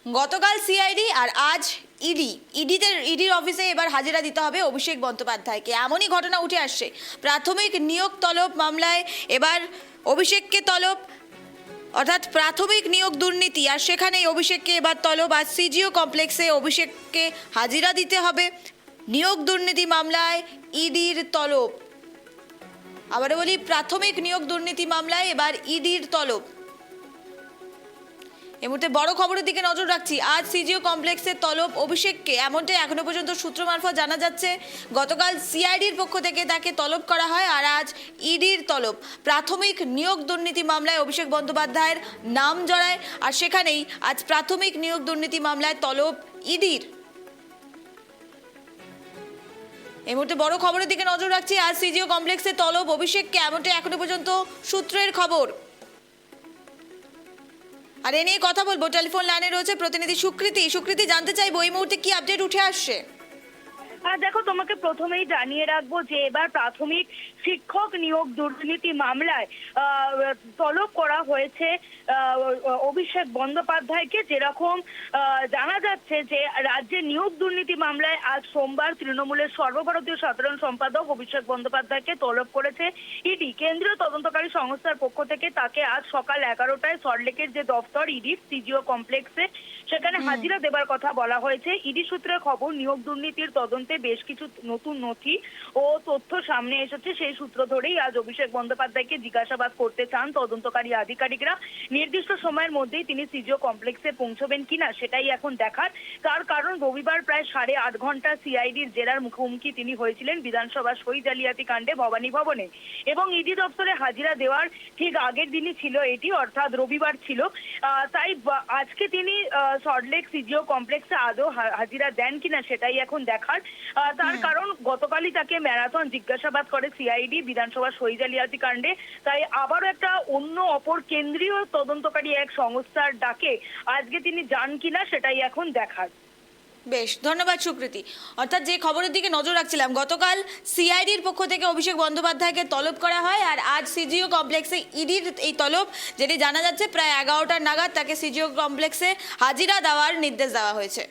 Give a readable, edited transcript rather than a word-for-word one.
গতকাল সিআইডি আর আজ ইডির অফিসে এবার হাজিরা দিতে হবে অভিষেক বন্দ্যোপাধ্যায়কে। এমনই ঘটনা উঠে আসছে। প্রাথমিক নিয়োগ তলব মামলায় এবার অভিষেককে তলব, অর্থাৎ প্রাথমিক নিয়োগ দুর্নীতি, আর সেখানেই অভিষেককে এবার তলব। আজ সিজিও কমপ্লেক্সে অভিষেককে হাজিরা দিতে হবে। নিয়োগ দুর্নীতি মামলায় ইডির তলব। আবারও বলি, প্রাথমিক নিয়োগ দুর্নীতি মামলায় এবার ইডির তলব। এই মুহূর্তে বড় খবরের দিকে নজর রাখছি। আজ সিজিও কমপ্লেক্সের তলব অভিষেককে, এমনটাই এখনো পর্যন্ত সূত্র মারফত জানা যাচ্ছে। গতকাল সিআইডির পক্ষ থেকে তাকে তলব করা হয়, আর আজ ইডির তলব। প্রাথমিক নিয়োগ দুর্নীতি মামলায় অভিষেক বন্দ্যোপাধ্যায়ের নাম জড়ায়, আর সেখানেই আজ প্রাথমিক নিয়োগ দুর্নীতি মামলায় তলব ইডির। এই মুহূর্তে বড় খবরের দিকে নজর রাখছি। আজ সিজিও কমপ্লেক্সে তলব অভিষেককে, এমনটাই এখনো পর্যন্ত সূত্রের খবর। আর এ নিয়ে কথা বলবো, টেলিফোন লাইনে রয়েছে প্রতিনিধি সুকৃতি। জানতে চাইবো এই মুহূর্তে কি আপডেট উঠে আসছে। দেখো, তোমাকে প্রথমেই জানিয়ে রাখবো যে এবার প্রাথমিক শিক্ষক নিয়োগ দুর্নীতি মামলায় তলব করা হয়েছে অভিষেক বন্দ্যোপাধ্যায়কে। যেরকম জানা যাচ্ছে যে রাজ্যের নিয়োগ দুর্নীতি মামলায় আজ সোমবার তৃণমূলের সর্বভারতীয় সাধারণ সম্পাদক অভিষেক বন্দ্যোপাধ্যায়কে তলব করেছে ইডি। কেন্দ্রীয় তদন্তকারী সংস্থার পক্ষ থেকে তাকে আজ সকাল 11টায় সল্টলেকের যে দফতর ইডি সিজিও কমপ্লেক্সে, সেখানে হাজিরা দেবার কথা বলা হয়েছে। ইডি সূত্রের খবর, নিয়োগ দুর্নীতির তদন্তে বেশ কিছু নতুন নথি ও তথ্য সামনে এসেছে। সেই সূত্র ধরেই আজ অভিষেক বন্দ্যোপাধ্যায়কে জিজ্ঞাসাবাদ করতে চান তদন্তকারী আধিকারিকরা। নির্দিষ্ট সময়ের মধ্যেই তিনি সিজিও কমপ্লেক্সে পৌঁছবেন কিনা সেটাই এখন দেখার। তার কারণ, রবিবার প্রায় 8.5 ঘন্টা সিআইডির জেরার মুখোমুখি তিনি হয়েছিলেন বিধানসভা সই জালিয়াতি কাণ্ডে ভবানী ভবনে, এবং ইডি দপ্তরে হাজিরা দেওয়ার ঠিক আগের দিনই ছিল এটি, অর্থাৎ রবিবার ছিল। তাই আজকে তিনি সল্টলেক সিজিও কমপ্লেক্সে আদৌ হাজিরা দেন কিনা সেটাই এখন দেখার। তার কারণ, গতকালই তাকে ম্যারাথন জিজ্ঞাসাবাদ করে সিআইডি বিধানসভা সই জালিয়াতি কাণ্ডে। তাই আবারও একটা অপর কেন্দ্রীয় তদন্তকারী এক সংস্থার ডাকে আজকে তিনি যান কিনা সেটাই এখন দেখার। বেশ, ধন্যবাদ সুকৃতি। অর্থাৎ যে খবরের দিকে নজর রাখছিলাম, গতকাল সিআইডির পক্ষ থেকে অভিষেক বন্দ্যোপাধ্যায়কে তলব করা হয়, আর আজ সিজিও কমপ্লেক্সে ইডির এই তলব, যেটি জানা যাচ্ছে প্রায় 11টা নাগাদ তাকে সিজিও কমপ্লেক্সে হাজিরা দেওয়ার নির্দেশ দেওয়া হয়েছে।